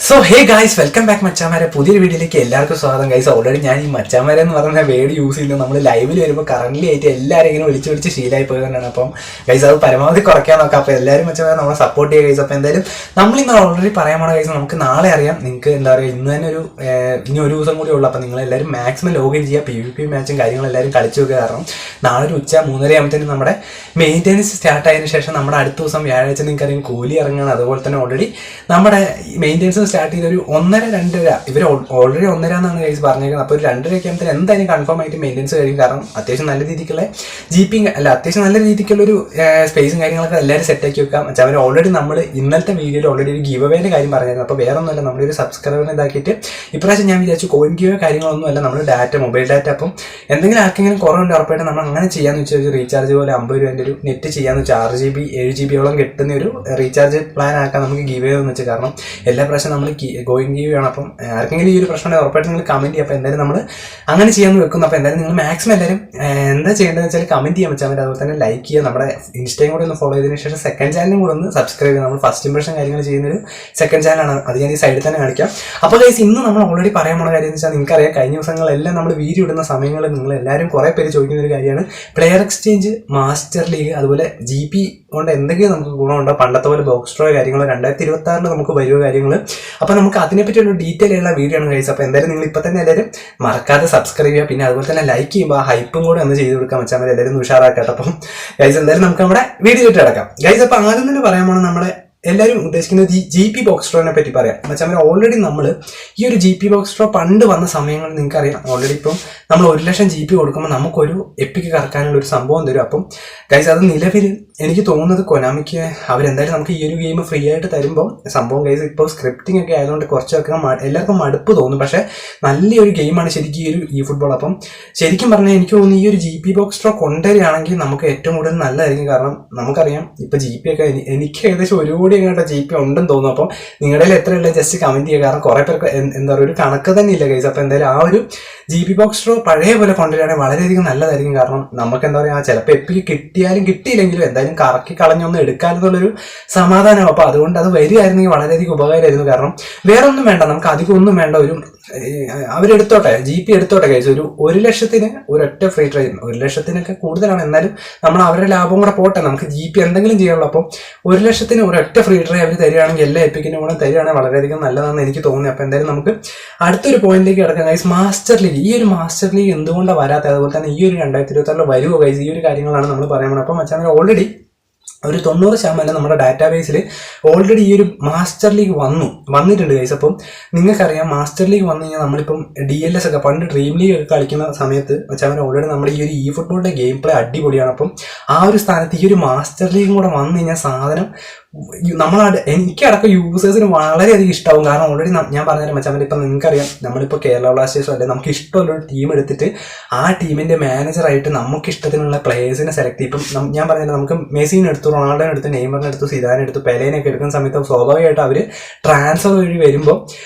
So hey guys, welcome back മച്ചാമാരെ. പുതിയൊരു വീഡിയോയിലേക്ക് എല്ലാവർക്കും സ്വാഗതം. ഗൈസ്, ഓൾറെഡി ഞാൻ ഈ മച്ചാമാരെ എന്ന് പറയുന്ന വേർഡ് യൂസ് ചെയ്യുന്നത് നമ്മൾ ലൈവിൽ വരുമ്പോൾ കറന്റ് ആയിട്ട് എല്ലാവരും ഇങ്ങനെ വിളിച്ച് ശീലമായി പോയതുകൊണ്ടാണ്. അപ്പം ഗൈസ് അത് പരമാവധി കുറയ്ക്കാൻ നോക്കാം. അപ്പോൾ എല്ലാവരും മച്ചാമാരെ നമ്മളെ സപ്പോർട്ട് ചെയ്യുക ഗൈസ്. അപ്പോൾ എന്തായാലും നമ്മളിന്ന് ഓൾറെഡി പറയാൻ പോണ ഗൈസ്, നമുക്ക് നാളെ അറിയാം. നിങ്ങൾക്ക് എന്താ പറയുക, ഇന്ന് തന്നെ ഇനി ഒരു ദിവസം കൂടി ഉള്ളൂ. അപ്പോൾ നിങ്ങളെല്ലാവരും മാക്സിമം ലോഗിൻ ചെയ്യുക, PvP മാച്ചും കാര്യങ്ങളെല്ലാവരും കളിച്ചു വെക്കുക. കാരണം നാളെ ഒരു ഉച്ച 3:30 ആകുമ്പോഴത്തേനും നമ്മുടെ മെയിൻ്റെനൻസ് സ്റ്റാർട്ട് ആയതിനു ശേഷം നമ്മുടെ അടുത്ത ദിവസം വ്യാഴാഴ്ച നിങ്ങൾക്കറിയാം കൂലി ഇറങ്ങുകയാണ്. അതുപോലെ തന്നെ ഓൾറെഡി നമ്മുടെ മെയിൻ്റെനൻസ് സ്റ്റാർട്ട് ചെയ്ത ഒരു 1:30-2:30 ഇവർ ഓൾറെഡി 1:30 എന്നാണ് ഗൈസ് പറഞ്ഞേക്കുന്നത്. അപ്പോൾ ഒരു 2:30 ആകുമ്പോൾ എന്തായാലും കൺഫേം ആയിട്ട് മെയിൻ്റെനൻസ് കഴിയും. കാരണം അത്യാവശ്യം നല്ല രീതിക്കുള്ള അത്യാവശ്യം നല്ല രീതിക്കുള്ളൊരു സ്പേസും കാര്യങ്ങളൊക്കെ എല്ലാവരും സെറ്റാക്കി വെക്കാം. വെച്ചാൽ അവർ ഓൾറെഡി നമ്മൾ ഇന്നലത്തെ വീഡിയോയിൽ ഓൾറെഡി ഒരു ഗീവ് അവേൻ്റെ കാര്യം പറഞ്ഞായിരുന്നു. അപ്പോൾ വേറെ ഒന്നുമല്ല, നമ്മുടെ ഒരു സബ്സ്ക്രൈബറിനെ ഇതാക്കിയിട്ട് ഇപ്രാവശ്യം ഞാൻ വിചാരിച്ചു കോയിൻ ഗീവ് കാര്യങ്ങളൊന്നുമല്ല, നമ്മൾ മൊബൈൽ ഡാറ്റ. അപ്പം എന്തെങ്കിലും ആർക്കെങ്കിലും കുറവുണ്ട് ഉറപ്പായിട്ട് നമ്മൾ അങ്ങനെ ചെയ്യാന്ന് വെച്ചാൽ ഒരു റീചാർജ് പോലെ 50 രൂപേൻ്റെ ഒരു നെറ്റ് ചെയ്യാന്ന് വെച്ചാൽ 6GB 7GB കിട്ടുന്ന ഒരു റീചാർജ് പ്ലാൻ ആക്കാൻ നമുക്ക് ഗീവ് എന്ന് വെച്ചാൽ. കാരണം എല്ലാ പ്രാവശ്യം നമ്മൾ കോയിൻ ഗീവ് വേണം. അപ്പം ആർക്കെങ്കിലും ഈ ഒരു പ്രശ്നം ഉറപ്പായിട്ട് നിങ്ങൾ കമൻറ്റ് ചെയ്യുക. അപ്പോൾ എന്തായാലും നമ്മൾ അങ്ങനെ ചെയ്യാമെന്ന് വെക്കുന്നു. അപ്പോൾ എന്തായാലും നിങ്ങൾ മാക്സിമം എല്ലാവരും എന്താ ചെയ്യേണ്ടതെന്ന് വെച്ചാൽ കമൻറ്റ് ചെയ്യാൻ വെച്ചാൽ മതി. അതുപോലെ തന്നെ ലൈക്ക് ചെയ്യുക, നമ്മുടെ ഇൻസ്റ്റയും കൂടെ ഒന്ന് ഫോളോ ചെയ്തതിന് ശേഷം സെക്കൻഡ് ചാനലും കൂടെ ഒന്ന് സബ്സ്ക്രൈബ് ചെയ്യുക. നമ്മൾ ഫസ്റ്റ് ഇംപ്രഷൻ കാര്യങ്ങൾ ചെയ്യുന്നൊരു സെക്കൻഡ് ചാനലാണ്, അത് ഞാൻ ഈ സൈഡിൽ തന്നെ കാണിക്കാം. അപ്പോൾ ഗൈസ്, ഇന്ന് നമ്മൾ ഓൾറെഡി പറയാൻ പോണ കാര്യം എന്ന് വെച്ചാൽ നിങ്ങൾക്കറിയാം, കഴിഞ്ഞ ദിവസങ്ങളെല്ലാം നമ്മൾ വീഡിയോ ഇടുന്ന സമയങ്ങളിൽ നിങ്ങൾ എല്ലാവരും കുറേ പേര് ചോദിക്കുന്ന ഒരു കാര്യമാണ് പ്ലെയർ എക്സ്ചേഞ്ച്, മാസ്റ്റർ ലീഗ്, അതുപോലെ GP കൊണ്ട് എന്തെങ്കിലും നമുക്ക് ഗുണമുണ്ടോ, പണ്ടത്തെ പോലെ ബോക്സ് ഡ്രോ കാര്യങ്ങൾ 2026 നമുക്ക് വരുമോ കാര്യങ്ങൾ. അപ്പോൾ നമുക്ക് അതിനെപ്പറ്റി ഒരു ഡീറ്റെയിൽ ആയിട്ടുള്ള വീഡിയോ ആണ് ഗൈസ്. അപ്പോൾ എന്തായാലും നിങ്ങൾ ഇപ്പോൾ തന്നെ എല്ലാവരും മറക്കാതെ സബ്സ്ക്രൈബ് ചെയ്യുക. പിന്നെ അതുപോലെ തന്നെ ലൈക്ക് ചെയ്യുമ്പോൾ ആ ഹൈപ്പും കൂടെ ഒന്ന് ചെയ്ത് കൊടുക്കാൻ വെച്ചാൽ മതി. എല്ലാവരും ഉഷാറാക്കട്ടെ. അപ്പം ഗൈസ് എന്തായാലും നമുക്ക് നമ്മുടെ വീഡിയോ ഇട്ട് കിടക്കാം ഗൈസ്. അപ്പോൾ ആദ്യം തന്നെ പറയാൻ പോകണം, നമ്മുടെ എല്ലാവരും ഉദ്ദേശിക്കുന്നത് GP ബോക്സ് ഡ്രോനെ പറ്റി പറയാം. എന്നുവെച്ചാൽ ഓൾറെഡി നമ്മൾ ഈ ഒരു GP ബോക്സ് ഡ്രോ പണ്ട് വന്ന സമയങ്ങളിൽ നിങ്ങൾക്കറിയാം, ഓൾറെഡി ഇപ്പം നമ്മൾ 1,00,000 GP കൊടുക്കുമ്പോൾ നമുക്കൊരു എപ്പിക്ക് കറക്കാനുള്ള ഒരു സംഭവം തരും. അപ്പം ഗൈസ് അത് നിലവിൽ എനിക്ക് തോന്നുന്നത് കൊനാമിക്ക് അവരെന്തായാലും നമുക്ക് ഈ ഒരു ഗെയിം ഫ്രീ ആയിട്ട് തരുമ്പോൾ സംഭവം ഗൈസ് ഇപ്പോൾ സ്ക്രിപ്റ്റിംഗ് ഒക്കെ ആയതുകൊണ്ട് കുറച്ചൊക്കെ എല്ലാവർക്കും മടുപ്പ് തോന്നും. പക്ഷേ നല്ലൊരു ഗെയിമാണ് ശരിക്കും ഈ ഒരു ഫുട്ബോൾ. അപ്പം ശരിക്കും പറഞ്ഞാൽ എനിക്ക് തോന്നുന്നു ഈ ഒരു GP ബോക്സ് ഡ്രോ കൊണ്ടുവരികയാണെങ്കിൽ നമുക്ക് ഏറ്റവും കൂടുതൽ നല്ലതായിരിക്കും. കാരണം നമുക്കറിയാം ഇപ്പോൾ GP ഒക്കെ എനിക്ക് ഏകദേശം 1 കോടി എങ്ങോട്ട് GP ഉണ്ടെന്ന് തോന്നുന്നു. അപ്പം നിങ്ങളുടെ എത്രയുള്ള ജസ്റ്റ് കമൻറ്റ് ചെയ്യുക. കാരണം കുറേ പേർക്ക് എന്താ പറയുക ഒരു കണക്ക് തന്നെ ഇല്ല ഗൈസ്. അപ്പോൾ എന്തായാലും ആ ഒരു GP ബോക്സ് ഡ്രോ പഴയ പോലെ കൊണ്ടുവരികയാണെങ്കിൽ വളരെയധികം നല്ലതായിരിക്കും. കാരണം നമുക്ക് എന്താ പറയുക, ചിലപ്പോൾ എപ്പിക്ക് കിട്ടിയാലും കിട്ടിയില്ലെങ്കിലും എന്തായാലും കറക്കി കളഞ്ഞൊന്നും എടുക്കാനെന്നുള്ളൊരു സമാധാനം. അപ്പോൾ അതുകൊണ്ട് അത് വരികയായിരുന്നെങ്കിൽ വളരെയധികം ഉപകാരമായിരുന്നു. കാരണം വേറെ ഒന്നും വേണ്ട, നമുക്ക് അധികം ഒന്നും വേണ്ട. ഒരു അവരെടുത്തോട്ടെ, GP എടുത്തോട്ടെ കഴിച്ചു. ഒരു 1,00,000 ഒരൊറ്റ ഫ്രീ ട്രൈ, 1,00,000 കൂടുതലാണ്. എന്നാലും നമ്മൾ അവരുടെ ലാഭം കൂടെ പോട്ടെ, നമുക്ക് GP എന്തെങ്കിലും ചെയ്യാനുള്ളൂ. അപ്പം 1,00,000 ഒരൊറ്റ ഫ്രീ ട്രൈ അവർ തരികയാണെങ്കിൽ, എല്ലാ എപ്പിക്കിനും കൂടെ തരികയാണെങ്കിൽ വളരെയധികം നല്ലതാണെന്ന് എനിക്ക് തോന്നി. അപ്പോൾ എന്തായാലും നമുക്ക് അടുത്തൊരു പോയിന്റിലേക്ക് കിടക്കാം ഗൈസ്. മാസ്റ്റർ ലീഗ്, ഈ ഒരു മാസ്റ്റർ ലീഗ് എന്തുകൊണ്ടാണ് വരാത്തത്, അതുപോലെ തന്നെ ഈ ഒരു 2026 വരുമോ ഗൈസ്, ഈ ഒരു കാര്യങ്ങളാണ് നമ്മൾ പറയാൻ പോകുന്നത്. അപ്പം മച്ചാൻ ഓൾറെഡി ഒരു 90% നമ്മുടെ ഡാറ്റാബേസിൽ ഓൾറെഡി ഈ ഒരു മാസ്റ്റർ ലീഗ് വന്നിട്ടുണ്ട് ഗൈസ്. അപ്പം നിങ്ങൾക്കറിയാം, മാസ്റ്റർ ലീഗ് വന്നു കഴിഞ്ഞാൽ നമ്മളിപ്പം DLS ഒക്കെ പണ്ട് ഡ്രീം ലീഗ് ഒക്കെ കളിക്കുന്ന സമയത്ത് വെച്ചാൽ ഓൾറെഡി നമ്മുടെ ഈ ഒരു ഫുട്ബോളിൻ്റെ ഗെയിം പ്ലേ അടിപൊളിയാണ്. അപ്പം ആ ഒരു സ്ഥാനത്ത് ഈ ഒരു മാസ്റ്റർ ലീഗും കൂടെ വന്നു കഴിഞ്ഞാൽ സാധനം എനിക്കടക്കം യൂസേഴ്സിന് വളരെയധികം ഇഷ്ടമാവും. കാരണം ഓൾറെഡി ഞാൻ പറഞ്ഞുതരാം മച്ചാൻ, ഇപ്പം നിങ്ങൾക്കറിയാം, നമ്മളിപ്പോൾ കേരള ബ്ലാസ്റ്റേഴ്സോ അല്ലെങ്കിൽ നമുക്ക് ഇഷ്ടമുള്ളൊരു ടീം എടുത്തിട്ട് ആ ടീമിൻ്റെ മാനേജറായിട്ട് നമുക്ക് ഇഷ്ടത്തിനുള്ള പ്ലേയേഴ്സിനെ സെലക്ട് ചെയ്യും. ഇപ്പം ഞാൻ പറഞ്ഞാൽ നമുക്ക് മെസ്സിനെ എടുത്തു, റൊണാൾഡോനെ എടുത്ത്, നെയ്മറിനെ എടുത്തു, സിദാനെ എടുത്തു, പെലേനെയൊക്കെ എടുക്കുന്ന സമയത്ത് സ്വാഭാവികമായിട്ട് അവർ ട്രാൻസ്ഫർ വഴി വരുമ്പോൾ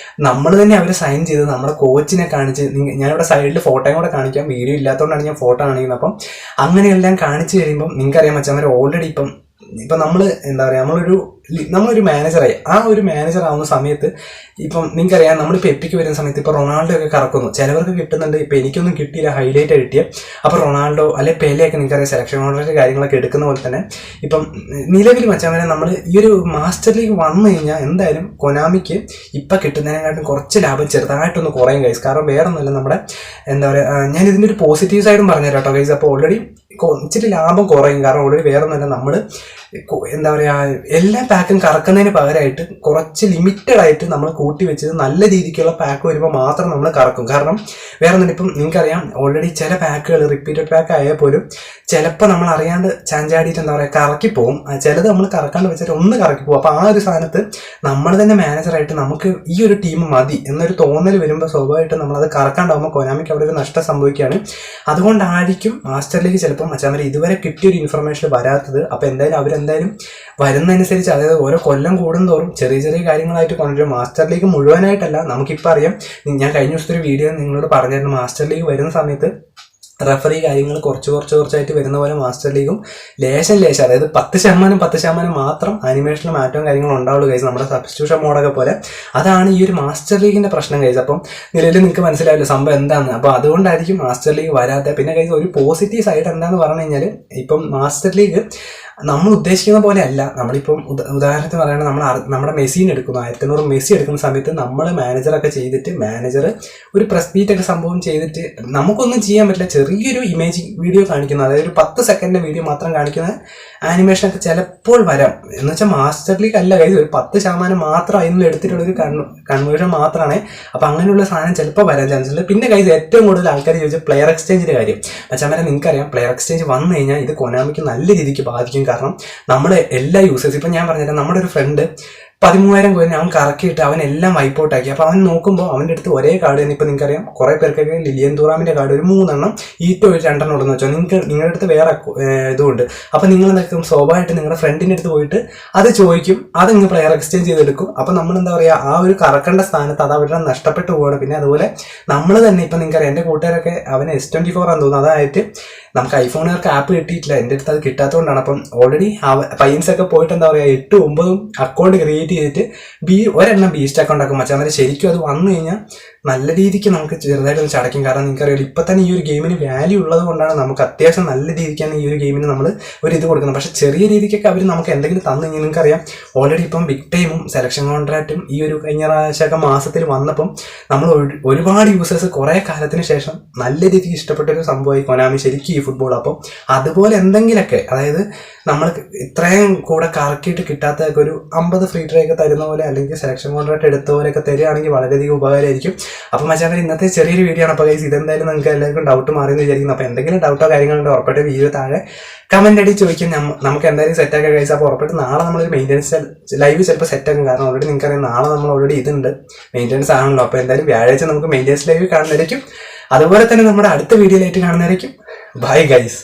നമ്മൾ തന്നെ അവരെ സൈൻ ചെയ്ത് നമ്മുടെ കോച്ചിനെ കാണിച്ച്, ഞാനിവിടെ സൈഡിൽ ഫോട്ടോയും കൂടെ കാണിക്കാം, വീഡിയോ ഇല്ലാത്തതുകൊണ്ടാണ് ഞാൻ ഫോട്ടോ കാണിക്കുന്നത്. അപ്പം അങ്ങനെയെല്ലാം കാണിച്ച് കഴിയുമ്പം നിങ്ങൾക്കറിയാം മച്ചാൻ, ഓൾറെഡി ഇപ്പം നമ്മൾ എന്താ പറയുക, നമ്മളൊരു മാനേജറായി. ആ ഒരു മാനേജർ ആവുന്ന സമയത്ത് ഇപ്പം നിങ്ങൾക്കറിയാം, നമ്മളിപ്പോൾ എപ്പിക്ക് വരുന്ന സമയത്ത് ഇപ്പോൾ റൊണാൾഡോ ഒക്കെ കറക്കുന്നു, ചിലവർക്ക് കിട്ടുന്നുണ്ട്. ഇപ്പോൾ എനിക്കൊന്നും കിട്ടിയില്ല, ഹൈലൈറ്റ് കിട്ടിയ. അപ്പോൾ റൊണാൾഡോ അല്ലെ പെലെയൊക്കെ നിങ്ങൾക്കറിയാം സെലക്ഷൻ ഓർഡറിൻ്റെ കാര്യങ്ങളൊക്കെ എടുക്കുന്ന പോലെ തന്നെ ഇപ്പം നിലവിൽ വെച്ചാൽ നമ്മൾ ഈ ഒരു മാസ്റ്റർ ലീഗ് വന്നു കഴിഞ്ഞാൽ എന്തായാലും കൊനാമിക്ക് ഇപ്പം കിട്ടുന്നതിനെക്കാട്ടും കുറച്ച് ലാഭം ചെറുതായിട്ടൊന്ന് കുറയും ഗൈസ്. കാരണം വേറെ ഒന്നുമില്ല, നമ്മുടെ എന്താ പറയുക, ഞാൻ ഇതിൻ്റെ ഒരു പോസിറ്റീവ് സൈഡും പറഞ്ഞുതരാം കേട്ടോ ഗൈസ്. അപ്പോൾ ഓൾറെഡി ഇച്ചിരി ലാഭം കുറയും. കാരണം ഓൾറെഡി വേറെ ഒന്നുമില്ല, നമ്മൾ എന്താ പറയുക, എല്ലാ പാക്കും കറക്കുന്നതിന് പകരമായിട്ട് കുറച്ച് ലിമിറ്റഡ് ആയിട്ട് നമ്മൾ കൂട്ടി വെച്ചത് നല്ല രീതിക്കുള്ള പാക്ക് വരുമ്പോൾ മാത്രം നമ്മൾ കറക്കും. കാരണം വേറെ ഒന്നും, ഇപ്പം നിങ്ങൾക്കറിയാം ഓൾറെഡി ചില പാക്കുകൾ റിപ്പീറ്റഡ് പാക്ക് ആയാൽ പോലും ചിലപ്പോൾ നമ്മൾ അറിയാണ്ട് ചാഞ്ചാടിയിട്ട് എന്താ പറയുക കറക്കിപ്പോവും. ചിലത് നമ്മൾ കറക്കാണ്ട് വെച്ചിട്ട് ഒന്ന് കറക്കിപ്പോവും. അപ്പോൾ ആ ഒരു സ്ഥാനത്ത് നമ്മൾ തന്നെ മാനേജറായിട്ട് നമുക്ക് ഈ ഒരു ടീം മതി എന്നൊരു തോന്നൽ വരുമ്പോൾ സ്വാഭാവികമായിട്ട് നമ്മളത് കറക്കാണ്ടാവുമ്പോൾ കൊനാമിക്ക് അവിടെ ഒരു നഷ്ടം സംഭവിക്കുകയാണ്. അതുകൊണ്ടായിരിക്കും മാസ്റ്റർ ലീഗ് ചിലപ്പോൾ മച്ചാൻ ഇതുവരെ കിട്ടിയൊരു ഇൻഫർമേഷൻ വരാത്തത്. അപ്പോൾ എന്തായാലും വരുന്നതനുസരിച്ച്, അതായത് ഓരോ കൊല്ലം കൂടുന്തോറും ചെറിയ ചെറിയ കാര്യങ്ങളായിട്ട് കൊണ്ടുവരും. മാസ്റ്റർ ലീഗ് മുഴുവനായിട്ടല്ല, നമുക്കിപ്പോൾ അറിയാം, ഞാൻ കഴിഞ്ഞ ദിവസത്തെ ഒരു വീഡിയോ നിങ്ങളോട് പറഞ്ഞിരുന്നു, മാസ്റ്റർ ലീഗ് വരുന്ന സമയത്ത് റഫറി കാര്യങ്ങൾ കുറച്ചായിട്ട് വരുന്ന പോലെ മാസ്റ്റർ ലീഗും ലേശം അതായത് 10% മാത്രം ആനിമേഷനിൽ മാറ്റവും കാര്യങ്ങളും ഉണ്ടാവുള്ളൂ ഗൈസ്, നമ്മുടെ സബ്സ്റ്റിറ്റ്യൂഷൻ മോഡൊക്കെ പോലെ. അതാണ് ഈ ഒരു മാസ്റ്റർ ലീഗിന്റെ പ്രശ്നം ഗൈസ്. അപ്പം നിലവിൽ നിങ്ങൾക്ക് മനസ്സിലായല്ലോ സംഭവം എന്താണെന്ന്. അപ്പോൾ അതുകൊണ്ടായിരിക്കും മാസ്റ്റർ ലീഗ് വരാത്ത. പിന്നെ ഗൈസ് ഒരു പോസിറ്റീവ് സൈഡ് എന്താന്ന് പറഞ്ഞു കഴിഞ്ഞാൽ, ഇപ്പം മാസ്റ്റർ ലീഗ് നമ്മൾ ഉദ്ദേശിക്കുന്ന പോലെ അല്ല. നമ്മളിപ്പം ഉദാഹരണത്തിന് പറയുകയാണെങ്കിൽ നമ്മുടെ മെസ്സിനെ എടുക്കുന്നു, 1900 മെസ്സി എടുക്കുന്ന സമയത്ത് നമ്മൾ മാനേജറൊക്കെ ചെയ്തിട്ട് മാനേജർ ഒരു പ്രസ് മീറ്റ് ഒക്കെ സംഭവം ചെയ്തിട്ട് നമുക്കൊന്നും ചെയ്യാൻ പറ്റില്ല. ചെറിയൊരു ഇമേജ് വീഡിയോ കാണിക്കുന്നത്, അതായത് ഒരു 10 സെക്കൻഡിന്റെ വീഡിയോ മാത്രം കാണിക്കുന്ന ആനിമേഷനൊക്കെ ചിലപ്പോൾ വരാം. എന്ന് വെച്ചാൽ മാസ്റ്റർ ലീഗ് അല്ല കൈ, ഒരു 10% മാത്രം അതിൽ എടുത്തിട്ടുള്ളൊരു കൺവേർഷൻ മാത്രമാണ്. അപ്പം അങ്ങനെയുള്ള സാധനം ചിലപ്പോൾ വരാൻ ചാൻസ് ഉണ്ട്. പിന്നെ കൈ ഏറ്റവും കൂടുതൽ ആൾക്കാർ ചോദിച്ചാൽ പ്ലെയർ എക്സ്ചേഞ്ചിന്റെ കാര്യം. മച്ചാമാരെ നിങ്ങൾക്കറിയാം, പ്ലെയർ എക്സ്ചേഞ്ച് വന്നു കഴിഞ്ഞാൽ ഇത് കൊനാമിക്ക് നല്ല രീതിക്ക് ബാധിക്കും. കാരണം നമ്മുടെ എല്ലാ യൂസേഴ്സ്, ഇപ്പം ഞാൻ പറഞ്ഞുതരാം, നമ്മുടെ ഒരു ഫ്രണ്ട് 13,000 കോയിൻ അവൻ കറക്കിയിട്ട് അവനെല്ലാം വൈപ്പ് ഔട്ട് ആക്കി. അപ്പോൾ അവൻ നോക്കുമ്പോൾ അവൻ്റെ അടുത്ത് ഒരേ കാർഡ് തന്നെ. ഇപ്പം നിങ്ങൾക്കറിയാം കുറേ പേർക്കൊക്കെ ലിലിയൻ തുറാമിൻ്റെ കാർഡ് ഒരു 3 എണ്ണം, ഈറ്റോ ഒരു 2 എണ്ണം ഉണ്ടെന്ന് വെച്ചാൽ നിങ്ങളുടെ അടുത്ത് വേറെ ഇതുമുണ്ട്. അപ്പം നിങ്ങൾ എന്തൊക്കെ സ്വാഭാവികമായിട്ട് നിങ്ങളുടെ ഫ്രണ്ടിൻ്റെ അടുത്ത് പോയിട്ട് അത് ചോദിക്കും, അത് നിങ്ങൾ പ്ലെയർ എക്സ്ചേഞ്ച് ചെയ്തെടുക്കും. അപ്പം നമ്മൾ എന്താ പറയുക, ആ ഒരു കറക്കേണ്ട സ്ഥാനത്ത് അത് അവരുടെ നഷ്ടപ്പെട്ടു പോകണം. പിന്നെ അതുപോലെ നമ്മൾ തന്നെ ഇപ്പം നിങ്ങൾക്കറിയാം, എൻ്റെ കൂട്ടുകാരൊക്കെ അവന് S24 ആണെന്ന് തോന്നുന്നു, അതായിട്ട് നമുക്ക് ഐഫോണുകാർക്ക് ആപ്പ് കിട്ടിയിട്ടില്ല. എൻ്റെ അടുത്ത് അത് കിട്ടാത്തതുകൊണ്ടാണ്. അപ്പം ഓൾറെഡി പൈൻസൊക്കെ പോയിട്ട് എന്താ പറയുക 8-9 അക്കൗണ്ട് ക്രിയേറ്റ് ചെയ്തിട്ട് ഒരെണ്ണം ബീസ്റ്റ് അക്കൗണ്ട് ആക്കും. മച്ചാൽ ശരിക്കും അത് വന്നു കഴിഞ്ഞാൽ നല്ല രീതിക്ക് നമുക്ക് ചെറുതായിട്ടൊന്ന് ചടയ്ക്കും. കാരണം നിങ്ങൾക്കറിയാം ഇപ്പം തന്നെ ഈ ഒരു ഗെയിമിന് വാല്യൂ ഉള്ളത് കൊണ്ടാണ് നമുക്ക് അത്യാവശ്യം നല്ല രീതിക്കാണ് ഈ ഒരു ഗെയിമിന് നമ്മൾ ഒരു ഇത് കൊടുക്കുന്നത്. പക്ഷേ ചെറിയ രീതിക്കൊക്കെ അവർ നമുക്ക് എന്തെങ്കിലും തന്നു കഴിഞ്ഞാൽ നിങ്ങൾക്കറിയാം ഓൾറെഡി ഇപ്പം ബിഗ് ടൈമും സെലക്ഷൻ കോൺട്രാക്റ്റും ഈ ഒരു കഴിഞ്ഞ പ്രാവശ്യമൊക്കെ മാസത്തിൽ വന്നപ്പം നമ്മൾ ഒരുപാട് യൂസേഴ്സ് കുറേ കാലത്തിന് ശേഷം നല്ല രീതിക്ക് ഇഷ്ടപ്പെട്ടൊരു സംഭവമായി കൊനാമി ശരിക്കും ഈ ഫുട്ബോൾ. അപ്പം അതുപോലെ എന്തെങ്കിലുമൊക്കെ, അതായത് നമ്മൾ ഇത്രയും കൂടെ കറക്കിയിട്ട് കിട്ടാത്തൊക്കെ ഒരു 50 ഫ്രീ ട്രൈ ഒക്കെ തരുന്ന പോലെ, അല്ലെങ്കിൽ സെലക്ഷൻ കോൺട്രാക്ട് എടുത്ത പോലെയൊക്കെ തരികയാണെങ്കിൽ വളരെയധികം ഉപകാരമായിരിക്കും. അപ്പം മച്ചാൻ ഇന്നത്തെ ചെറിയൊരു വീഡിയോ ആണ്. അപ്പോൾ ഗൈസ് ഇതെന്തായാലും നിങ്ങൾക്ക് എല്ലാവർക്കും ഡൗട്ട് മാറിയെന്ന് വിചാരിക്കുന്നു. അപ്പോൾ എന്തെങ്കിലും ഡൗട്ടോ കാര്യങ്ങളുണ്ടോ ഉറപ്പായിട്ട് വീഡിയോ താഴെ കമന്റ് അടി ചോദിക്കും, നമുക്ക് എന്തായാലും സെറ്റാക്കാൻ കഴിയും. അപ്പോൾ ഉറപ്പായിട്ട് നാളെ നമ്മളൊരു മെയിൻ്റെനൻസ് ലൈവ് ചിലപ്പോൾ സെറ്റാക്കും. കാരണം ഓൾറെഡി നിങ്ങൾക്കറിയാം നാളെ നമ്മൾ ഓൾറെഡി ഇതുണ്ട്, മെയിൻ്റെനൻസ് ആണല്ലോ. അപ്പോൾ എന്തായാലും വ്യാഴാഴ്ച നമുക്ക് മെയിൻ്റെനൻസ് ലൈവ് കാണുന്നതായിരിക്കും. അതുപോലെ തന്നെ നമ്മുടെ അടുത്ത വീഡിയോയിലായിട്ട് കാണുന്നതായിരിക്കും. Bye guys.